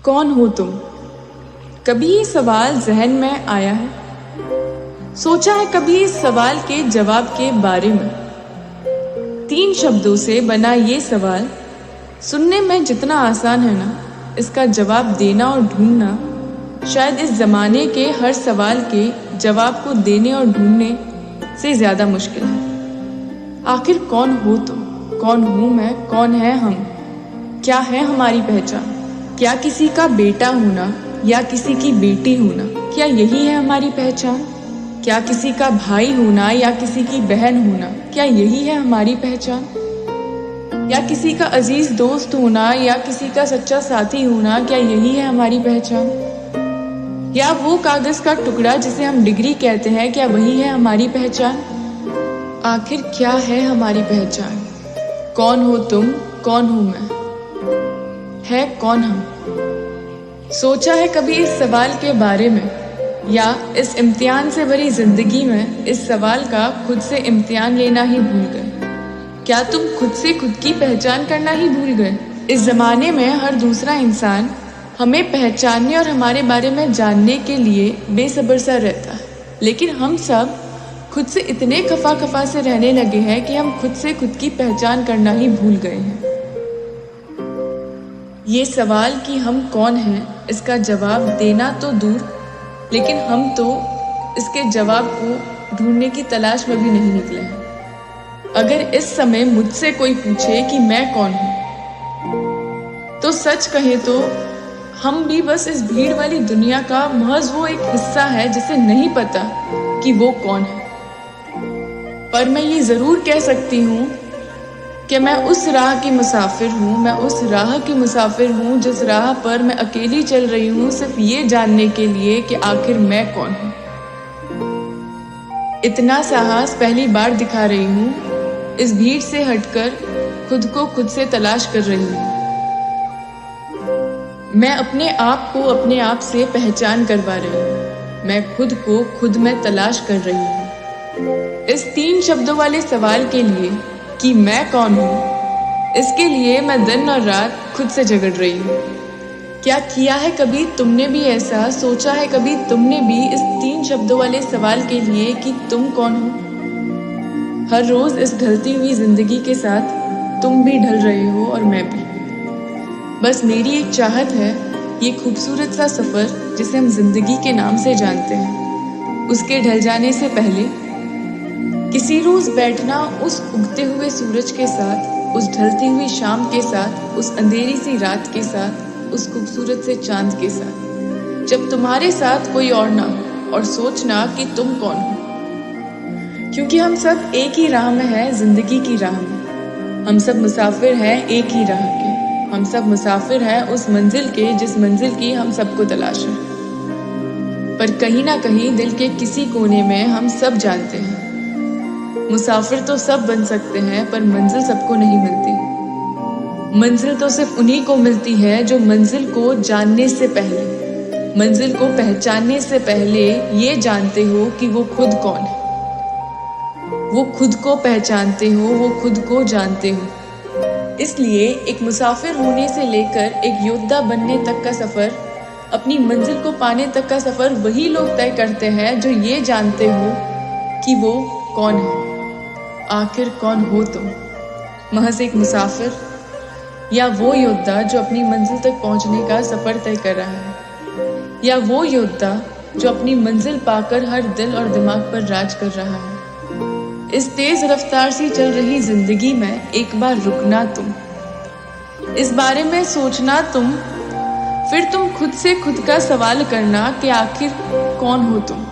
कौन हो तुम? कभी ये सवाल जहन में आया है? सोचा है कभी इस सवाल के जवाब के बारे में? 3 शब्दों से बना ये सवाल सुनने में जितना आसान है ना, इसका जवाब देना और ढूंढना शायद इस जमाने के हर सवाल के जवाब को देने और ढूंढने से ज्यादा मुश्किल है। आखिर कौन हो तुम? कौन हूं मैं? कौन है हम? क्या है हमारी पहचान? क्या किसी का बेटा होना या किसी की बेटी होना, क्या यही है हमारी पहचान? क्या किसी का भाई होना या किसी की बहन होना, क्या यही है हमारी पहचान? या किसी का अजीज दोस्त होना या किसी का सच्चा साथी होना, क्या यही है हमारी पहचान? या वो कागज का टुकड़ा जिसे हम डिग्री कहते हैं, क्या वही है हमारी पहचान? आखिर क्या है हमारी पहचान? कौन हो तुम? कौन हूं मैं? है कौन हम? सोचा है कभी इस सवाल के बारे में, या इस इम्तिहान से भरी जिंदगी में इस सवाल का खुद से इम्तिहान लेना ही भूल गए? क्या तुम खुद से खुद की पहचान करना ही भूल गए? इस जमाने में हर दूसरा इंसान हमें पहचानने और हमारे बारे में जानने के लिए बेसब्र सा रहता है, लेकिन हम सब खुद से इतने खफा खफा से रहने लगे हैं कि हम खुद से खुद की पहचान करना ही भूल गए हैं। ये सवाल कि हम कौन हैं, इसका जवाब देना तो दूर, लेकिन हम तो इसके जवाब को ढूंढने की तलाश में भी नहीं निकले हैं। अगर इस समय मुझसे कोई पूछे कि मैं कौन हूं, तो सच कहे तो हम भी बस इस भीड़ वाली दुनिया का महज वो एक हिस्सा है जिसे नहीं पता कि वो कौन है। पर मैं ये जरूर कह सकती हूँ कि मैं उस राह की मुसाफिर हूँ, मैं उस राह की मुसाफिर हूँ जिस राह पर मैं अकेली चल रही हूँ, सिर्फ ये जानने के लिए कि आखिर मैं कौन हूँ। इतना साहस पहली बार दिखा रही हूँ, इस भीड़ से हटकर खुद को खुद से तलाश कर रही हूँ। मैं अपने आप को अपने आप से पहचान करवा रही हूँ, मैं खुद को खुद में तलाश कर रही हूँ। इस 3 शब्दों वाले सवाल के लिए कि मैं कौन हूँ, इसके लिए मैं दिन और रात खुद से झगड़ रही हूँ। क्या किया है कभी तुमने भी ऐसा? सोचा है कभी तुमने भी इस 3 शब्दों वाले सवाल के लिए कि तुम कौन हो? हर रोज इस ढलती हुई जिंदगी के साथ तुम भी ढल रहे हो और मैं भी। बस मेरी एक चाहत है, ये खूबसूरत सा सफर जिसे हम जिंदगी के नाम से जानते हैं, उसके ढल जाने से पहले किसी रोज बैठना उस उगते हुए सूरज के साथ, उस ढलती हुई शाम के साथ, उस अंधेरी सी रात के साथ, उस खूबसूरत से चांद के साथ, जब तुम्हारे साथ कोई और ना हो, और सोचना कि तुम कौन हो। क्योंकि हम सब एक ही राह में हैं, जिंदगी की राह में। हम सब मुसाफिर हैं एक ही राह के, हम सब मुसाफिर हैं उस मंजिल के जिस मंजिल की हम सबको तलाश है। पर कहीं ना कहीं दिल के किसी कोने में हम सब जानते हैं, मुसाफिर तो सब बन सकते हैं पर मंजिल सबको नहीं मिलती। मंजिल तो सिर्फ उन्हीं को मिलती है जो मंजिल को जानने से पहले, मंजिल को पहचानने से पहले ये जानते हो कि वो खुद कौन है। वो खुद को पहचानते हो, वो खुद को जानते हो। इसलिए एक मुसाफिर होने से लेकर एक योद्धा बनने तक का सफर, अपनी मंजिल को पाने तक का सफर वही लोग तय करते हैं जो ये जानते हो कि वो कौन है। आखिर कौन हो तुम? महज एक मुसाफिर, या वो योद्धा जो अपनी मंजिल तक पहुंचने का सफर तय कर रहा है, या वो योद्धा जो अपनी मंजिल पाकर हर दिल और दिमाग पर राज कर रहा है। इस तेज रफ्तार से चल रही जिंदगी में एक बार रुकना तुम, इस बारे में सोचना तुम, फिर तुम खुद से खुद का सवाल करना कि आखिर कौन हो तुम।